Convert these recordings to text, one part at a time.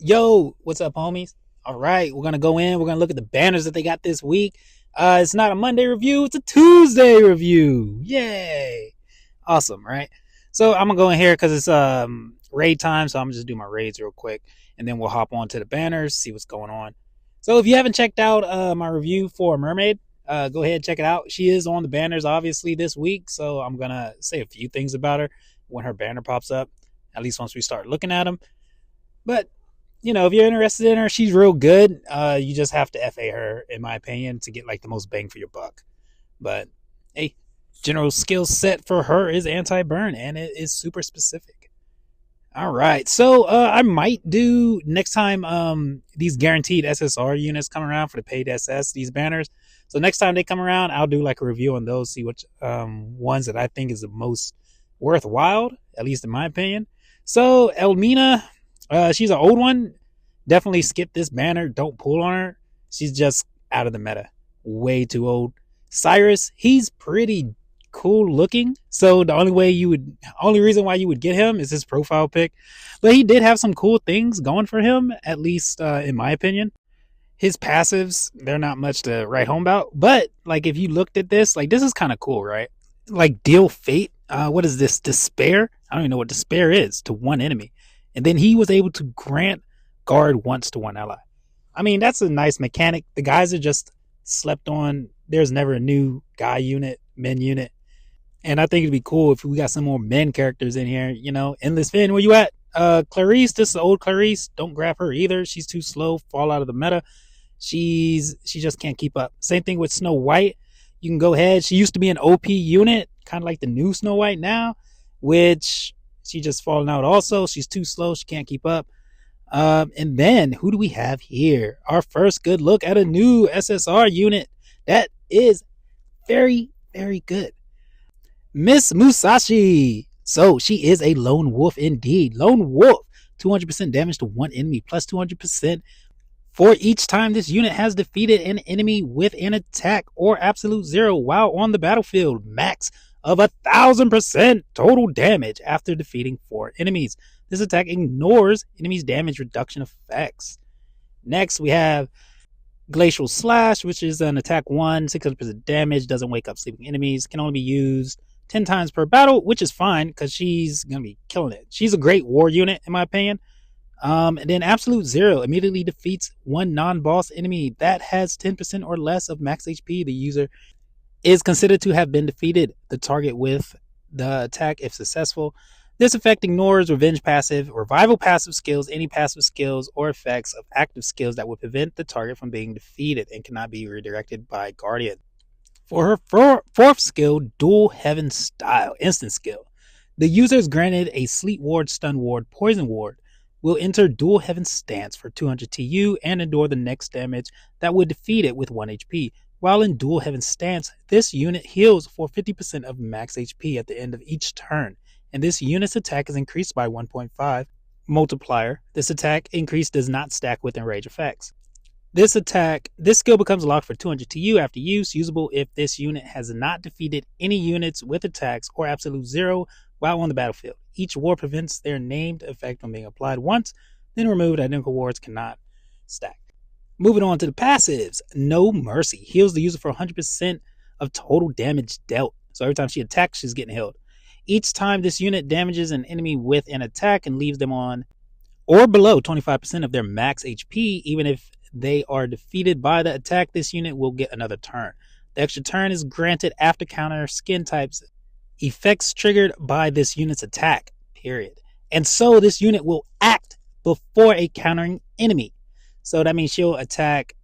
Yo, what's up, homies? All right, we're gonna go in. We're gonna look at the banners that they got this week. It's not a Monday review; it's a Tuesday review. Yay! Awesome, right? So I'm gonna go in here because it's raid time. So I'm gonna just do my raids real quick, and then we'll hop on to the banners, see what's going on. So if you haven't checked out my review for Mermaid, go ahead and check it out. She is on the banners obviously this week, so I'm gonna say a few things about her when her banner pops up. At least once we start looking at them. But if you're interested in her, she's real good. You just have to FA her, in my opinion, to get like the most bang for your buck. But hey, general skill set for her is anti-burn, and it is super specific. All right, so I might do next time these guaranteed SSR units come around for the paid SS, these banners. So next time they come around, I'll do like a review on those, see which ones that I think is the most worthwhile, at least in my opinion. So Elmina, she's an old one. Definitely skip this banner. Don't pull on her. She's just out of the meta. Way too old. Cyrus, he's pretty cool looking. So the only reason why you would get him is his profile pic. But he did have some cool things going for him, at least in my opinion. His passives, they're not much to write home about. But like if you looked at this, like this is kind of cool, right? Like deal fate. What is this? Despair? I don't even know what despair is to one enemy. And then he was able to grant guard once to one ally. I mean, that's a nice mechanic. The guys are just slept on. There's never a new guy unit, men unit. And I think it'd be cool if we got some more men characters in here. Endless Finn, where you at? Clarice, this is old Clarice. Don't grab her either. She's too slow, fall out of the meta. She just can't keep up. Same thing with Snow White. You can go ahead. She used to be an OP unit, kind of like the new Snow White now, which she just fallen out also. She's too slow. She can't keep up. And then who do we have here? Our first good look at a new SSR unit that is very, very good. Miss Musashi. So she is a lone wolf indeed. Lone wolf. 200% damage to one enemy plus 200% for each time this unit has defeated an enemy with an attack or absolute zero while on the battlefield. Max of 1,000% total damage after defeating 4 enemies. This attack ignores enemies' damage reduction effects. Next, we have Glacial Slash, which is an attack 1, 600% damage, doesn't wake up sleeping enemies, can only be used 10 times per battle, which is fine because she's going to be killing it. She's a great war unit, in my opinion. And then Absolute Zero immediately defeats one non-boss enemy that has 10% or less of max HP. The user is considered to have been defeated. The target with the attack, if successful. This effect ignores revenge passive, revival passive skills, any passive skills, or effects of active skills that would prevent the target from being defeated and cannot be redirected by Guardian. For her fourth skill, Dual Heaven Style, instant skill. The user is granted a Sleep Ward, Stun Ward, Poison Ward, will enter Dual Heaven Stance for 200 TU and endure the next damage that would defeat it with 1 HP. While in Dual Heaven Stance, this unit heals for 50% of max HP at the end of each turn, and this unit's attack is increased by 1.5 multiplier. This attack increase does not stack with enrage effects. This skill becomes locked for 200 TU after use, usable if this unit has not defeated any units with attacks or absolute zero while on the battlefield. Each ward prevents their named effect from being applied once, then removed. Identical wards cannot stack. Moving on to the passives. No Mercy heals the user for 100% of total damage dealt. So every time she attacks, she's getting healed. Each time this unit damages an enemy with an attack and leaves them on or below 25% of their max HP, even if they are defeated by the attack, this unit will get another turn. The extra turn is granted after counter skin types effects triggered by this unit's attack, period. And so this unit will act before a countering enemy. So that means she'll attack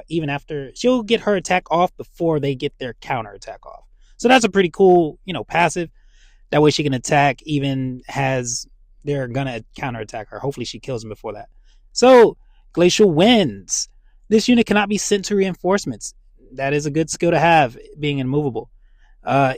even after, she'll get her attack off before they get their counter attack off. So that's a pretty cool, passive. That way she can attack even as they're going to counter attack her. Hopefully she kills them before that. So Glacial Winds. This unit cannot be sent to reinforcements. That is a good skill to have, being immovable.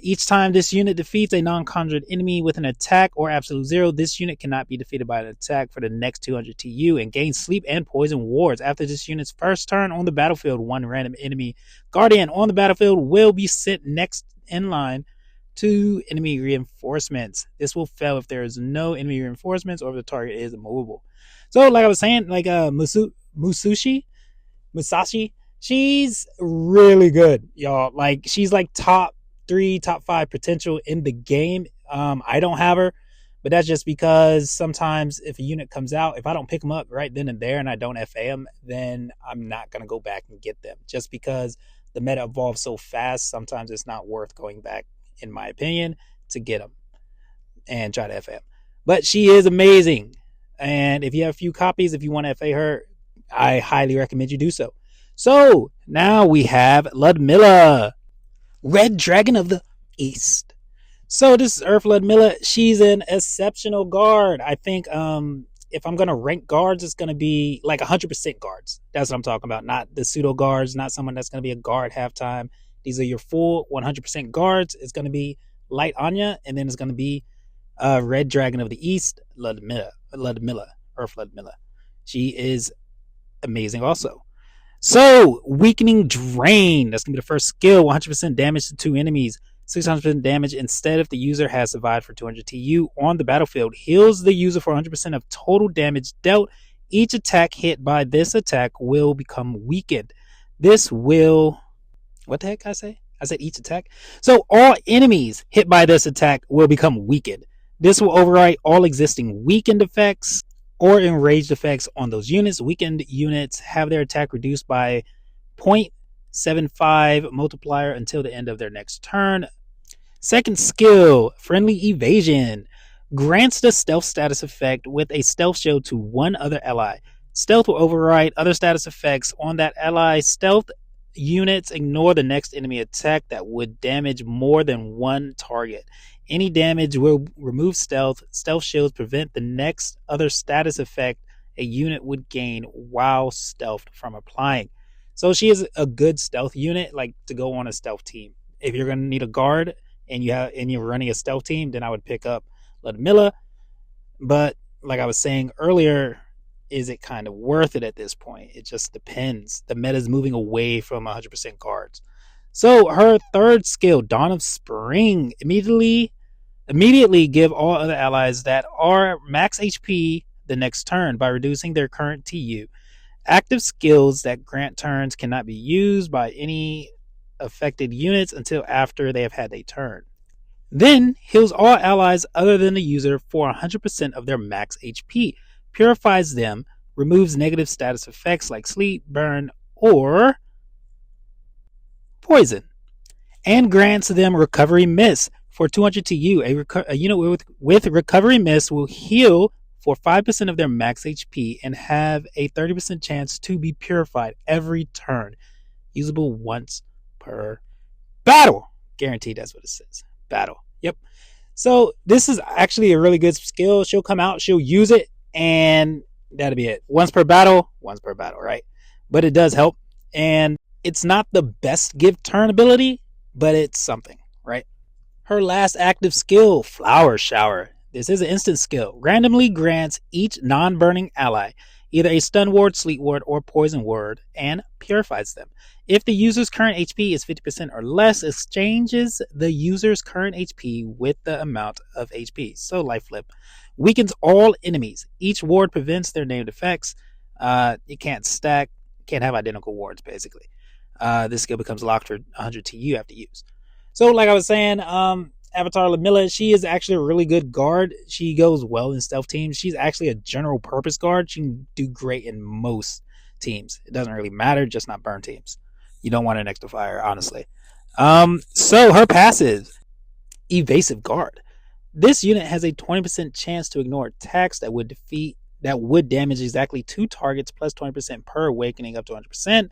Each time this unit defeats a non-conjured enemy with an attack or absolute zero, this unit cannot be defeated by an attack for the next 200 TU and gains sleep and poison wards. After this unit's first turn on the battlefield, one random enemy guardian on the battlefield will be sent next in line 2 enemy reinforcements. This will fail if there is no enemy reinforcements or if the target is immovable. So, like I was saying, like Musashi, she's really good, y'all. Like she's like top 3, top 5 potential in the game. I don't have her, but that's just because sometimes if a unit comes out, if I don't pick them up right then and there and I don't FA them, then I'm not gonna go back and get them. Just because the meta evolves so fast, sometimes it's not worth going back, in my opinion, to get them and try to FA them. But she is amazing, and if you have a few copies, if you want to FA her, I highly recommend you do so. So now we have Ludmilla, Red Dragon of the East. So this is Earth Ludmilla. She's an exceptional guard. I think if I'm gonna rank guards, it's gonna be like 100% guards. That's what I'm talking about. Not the pseudo guards. Not someone that's gonna be a guard halftime. These are your full 100% guards. It's gonna be Light Anya, and then it's gonna be Red Dragon of the East, Ludmilla, Earth Ludmilla. She is amazing also. So, Weakening Drain. That's going to be the first skill. 100% damage to 2 enemies. 600% damage instead if the user has survived for 200 TU on the battlefield. Heals the user for 100% of total damage dealt. Each attack hit by this attack will become weakened. This will... What the heck I say? I said each attack. So, all enemies hit by this attack will become weakened. This will overwrite all existing weakened effects or enraged effects on those units. Weakened units have their attack reduced by 0.75 multiplier until the end of their next turn. Second skill, Friendly Evasion. Grants the stealth status effect with a stealth shield to one other ally. Stealth will override other status effects on that ally. Stealth units ignore the next enemy attack that would damage more than one target. Any damage will remove stealth. Stealth shields prevent the next other status effect a unit would gain while stealthed from applying. So she is a good stealth unit, like to go on a stealth team. If you're gonna need a guard and you're running a stealth team, then I would pick up Ludmilla. But like I was saying earlier, is it kind of worth it at this point? It just depends. The meta is moving away from 100% guards. So her third skill, Dawn of Spring, immediately give all other allies that are max HP the next turn by reducing their current TU. Active skills that grant turns cannot be used by any affected units until after they have had a turn. Then heals all allies other than the user for 100% of their max HP, purifies them, removes negative status effects like sleep, burn, or poison, and grants them Recovery Miss for 200 TU. A unit with Recovery Miss will heal for 5% of their max HP and have a 30% chance to be purified every turn. Usable once per battle. Guaranteed, that's what it says. Battle. Yep. So this is actually a really good skill. She'll come out, she'll use it, and that'll be it. Once per battle, right? But it does help. And it's not the best give turn ability, but it's something, right? Her last active skill, Flower Shower. This is an instant skill. Randomly grants each non-burning ally either a stun ward, sleep ward, or poison ward, and purifies them. If the user's current HP is 50% or less, exchanges the user's current HP with the amount of HP. So life flip. Weakens all enemies. Each ward prevents their named effects. You can't stack, can't have identical wards, basically. This skill becomes locked for 100 TU after use. So, like I was saying, Avatar Ludmilla, she is actually a really good guard. She goes well in stealth teams. She's actually a general purpose guard. She can do great in most teams. It doesn't really matter, just not burn teams. You don't want an extra fire, honestly. So her passive, Evasive Guard. This unit has a 20% chance to ignore attacks that would damage exactly 2 targets plus 20% per awakening up to 100%.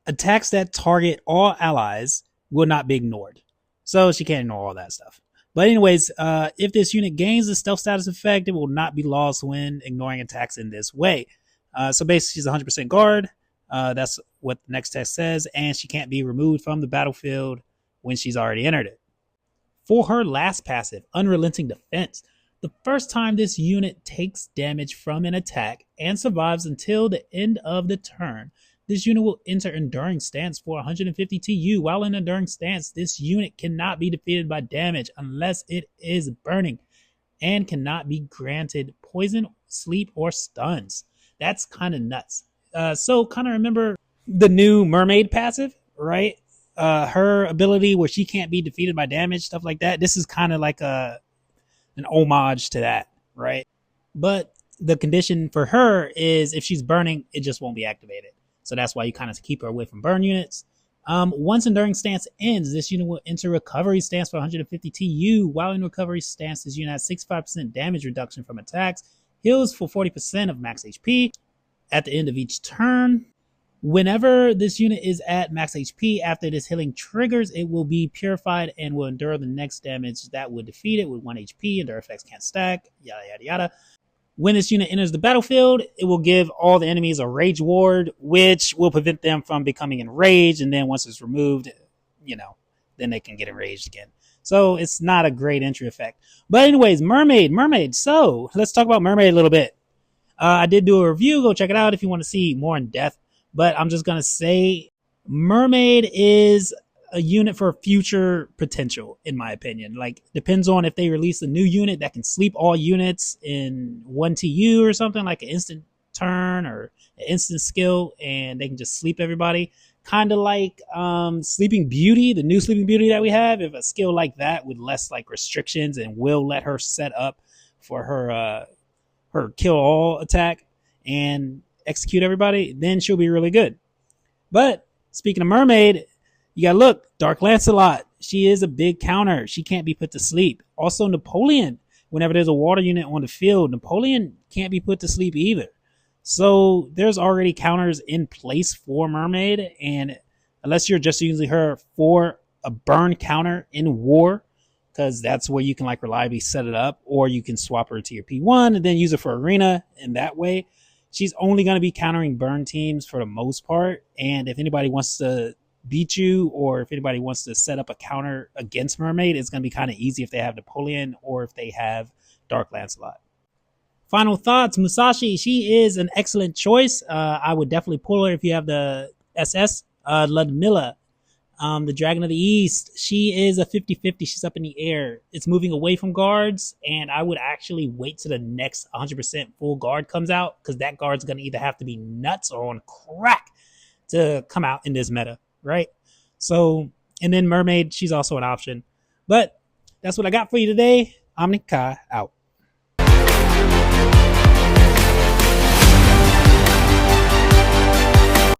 Attacks that target all allies will not be ignored. So she can't ignore all that stuff. But anyways, if this unit gains the stealth status effect, it will not be lost when ignoring attacks in this way. So basically, she's 100% guard. That's what the next text says. And she can't be removed from the battlefield when she's already entered it. For her last passive, Unrelenting Defense. The first time this unit takes damage from an attack and survives until the end of the turn, this unit will enter Enduring Stance for 150 TU. While in Enduring Stance, this unit cannot be defeated by damage unless it is burning and cannot be granted poison, sleep, or stuns. That's kind of nuts. So kind of remember the new Mermaid passive, right? Her ability where she can't be defeated by damage, stuff like that. This is kind of like an homage to that, right? But the condition for her is if she's burning, it just won't be activated. So that's why you kind of keep her away from burn units. Once Enduring Stance ends, this unit will enter Recovery Stance for 150 TU. While in Recovery Stance, this unit has 65% damage reduction from attacks, heals for 40% of max HP at the end of each turn. Whenever this unit is at max HP after this healing triggers, it will be purified and will endure the next damage that would defeat it with 1 HP. Endure effects can't stack, yada yada yada. When this unit enters the battlefield, it will give all the enemies a Rage Ward, which will prevent them from becoming enraged. And then once it's removed, then they can get enraged again. So it's not a great entry effect. But anyways, Mermaid. So let's talk about Mermaid a little bit. I did do a review. Go check it out if you want to see more in depth. But I'm just going to say Mermaid is a unit for future potential, in my opinion. Like, depends on if they release a new unit that can sleep all units in 1 TU or something, like an instant turn or an instant skill, and they can just sleep everybody. Kind of like Sleeping Beauty, the new Sleeping Beauty that we have. If a skill like that with less like restrictions and will let her set up for her kill all attack and execute everybody, then she'll be really good. But speaking of Mermaid, you gotta look, Dark Lancelot. She is a big counter. She can't be put to sleep. Also, Napoleon. Whenever there's a water unit on the field, Napoleon can't be put to sleep either. So there's already counters in place for Mermaid, and unless you're just using her for a burn counter in war, because that's where you can like reliably set it up, or you can swap her to your P1 and then use it for arena, and that way she's only going to be countering burn teams for the most part. And if anybody wants to beat you, or if anybody wants to set up a counter against Mermaid, it's going to be kind of easy if they have Napoleon or if they have Dark Lancelot. Final thoughts, Musashi, she is an excellent choice. I would definitely pull her if you have the SS. Ludmilla, the Dragon of the East, she is a 50-50. She's up in the air. It's moving away from guards, and I would actually wait till the next 100% full guard comes out, because that guard's going to either have to be nuts or on crack to come out in this meta, right? So, and then Mermaid, she's also an option. But that's what I got for you today. Omni Kai out.